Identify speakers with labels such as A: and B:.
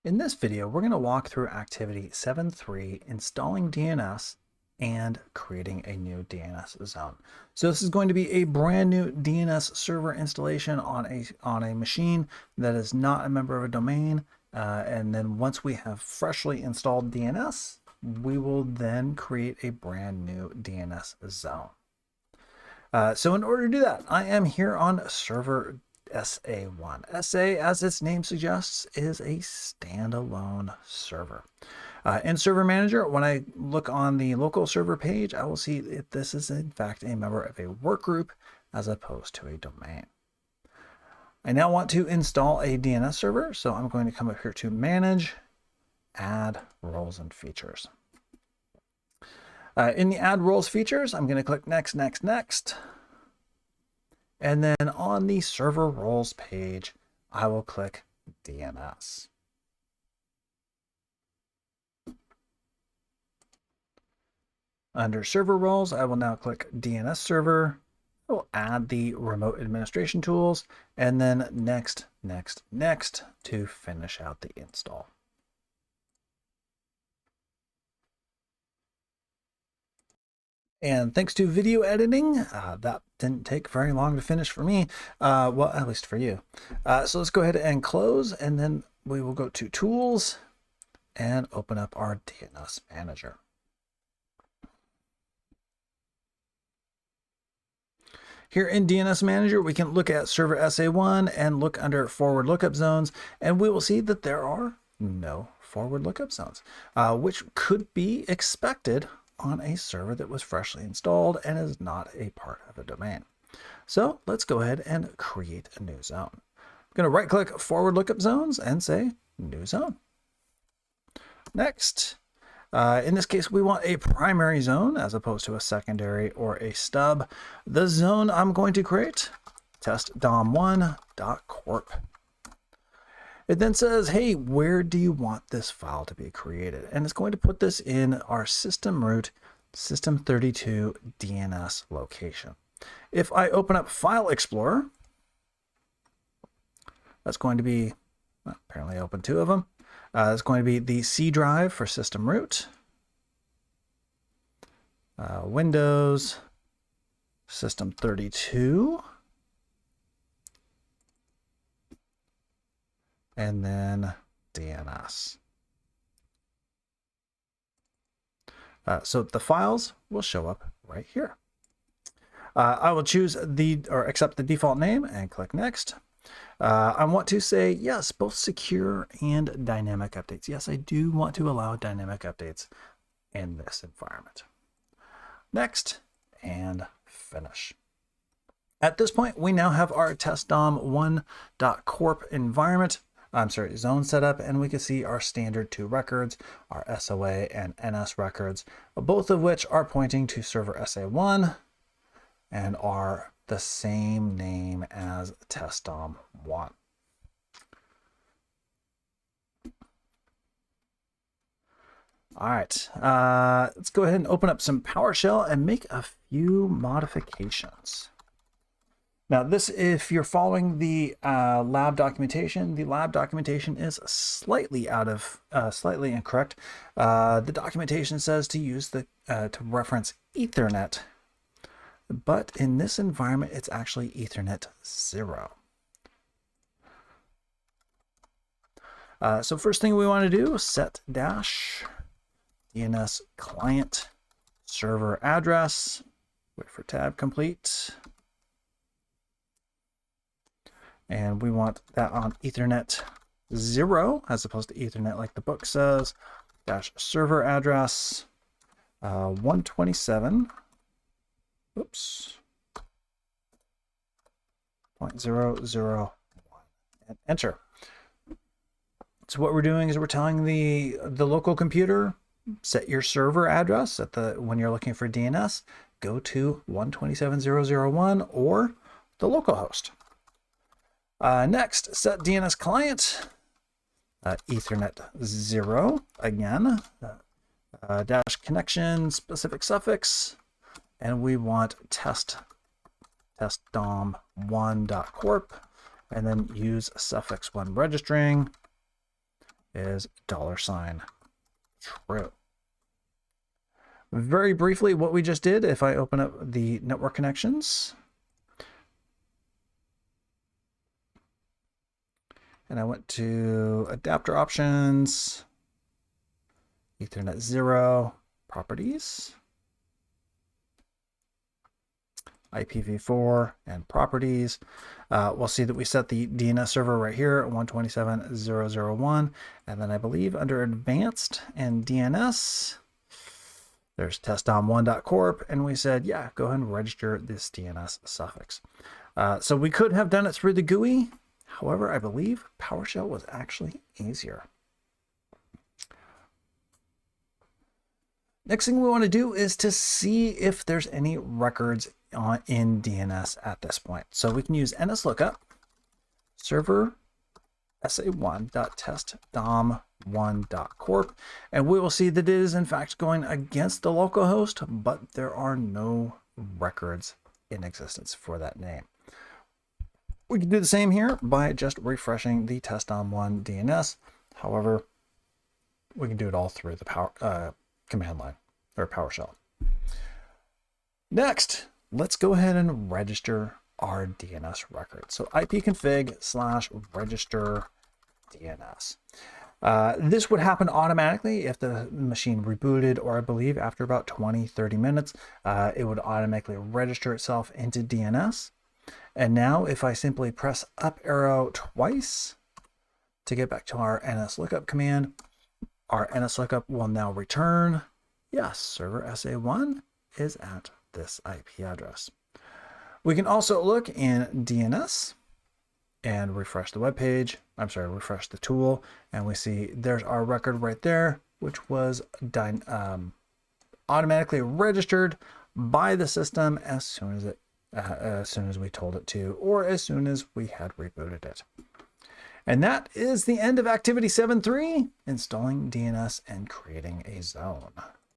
A: In this video, we're going to walk through activity 7.3, installing DNS and creating a new DNS zone. So this is going to be a brand new DNS server installation on a machine that is not a member of a domain. And then once we have freshly installed DNS, we will then create a brand new DNS zone. So in order to do that, I am here on server SA1. SA, as its name suggests, is a standalone server. In Server Manager, when I look on the local server page, I will see that this is in fact a member of a work group as opposed to a domain. I now want to install a DNS server, so I'm going to come up here to Manage, Add Roles and Features. In the Add Roles features, I'm going to click Next, Next, Next. And then on the Server Roles page, I will click DNS. Under Server Roles, I will now click DNS Server. I will add the remote administration tools, and then Next, Next, Next to finish out the install. And thanks to video editing, that didn't take very long to finish for me, well, at least for you. So let's go ahead and close, and then we will go to Tools and open up our DNS Manager. Here in DNS Manager, we can look at Server SA1 and look under Forward Lookup Zones, and we will see that there are no Forward Lookup Zones, which could be expected on a server that was freshly installed and is not a part of a domain. So let's go ahead and create a new zone. I'm going to right click Forward Lookup Zones and say New Zone. Next, in this case, we want a primary zone as opposed to a secondary or a stub. The zone I'm going to create, testdom1.corp. It then says, hey, where do you want this file to be created? And it's going to put this in our system root system32 DNS location. If I open up File Explorer, that's going to be, well, apparently I opened two of them. It's going to be the C drive for system root, Windows, system32, and then DNS. So the files will show up right here. I will choose accept the default name and click Next. I want to say yes, both secure and dynamic updates. Yes, I do want to allow dynamic updates in this environment. Next, and finish. At this point, we now have our testdom1.corp environment. Zone setup, and we can see our standard two records, our SOA and NS records, both of which are pointing to server SA1 and are the same name as testdom1. All right, let's go ahead and open up some PowerShell and make a few modifications. Now this, if you're following the lab documentation, the lab documentation is slightly incorrect. The documentation says to use to reference Ethernet, but in this environment, it's actually Ethernet 0. So first thing we want to do, set dash DNS client server address, wait for tab complete. And we want that on Ethernet 0 as opposed to Ethernet like the book says, dash server address 127, oops, 0.001, and enter. So what we're doing is we're telling the local computer, set your server address when you're looking for DNS, go to 127.0.0.1 or the local host. Next, set DNS client, Ethernet 0, again, dash connection specific suffix, and we want testdom1.corp, and then use suffix 1 registering, is $true. Very briefly, what we just did, if I open up the network connections, and I went to adapter options, Ethernet 0, properties, IPv4 and properties. We'll see that we set the DNS server right here at 127.0.0.1. And then I believe under advanced and DNS, there's testdom1.corp. And we said, yeah, go ahead and register this DNS suffix. So we could have done it through the GUI. However, I believe PowerShell was actually easier. Next thing we want to do is to see if there's any records in DNS at this point. So we can use nslookup server sa1.testdom1.corp, and we will see that it is in fact going against the localhost, but there are no records in existence for that name. We can do the same here by just refreshing the testdom1 DNS. However, we can do it all through the command line or PowerShell. Next, let's go ahead and register our DNS record. So ipconfig/register DNS. This would happen automatically if the machine rebooted, or I believe after about 20-30 minutes, it would automatically register itself into DNS. And now if I simply press up arrow twice to get back to our nslookup command, our nslookup will now return, yes, server SA1 is at this IP address. We can also look in DNS and refresh the web page. I'm sorry, refresh the tool, and we see there's our record right there, which was automatically registered by the system as soon as we told it to, or as soon as we had rebooted it. And that is the end of activity 7.3, installing DNS and creating a zone.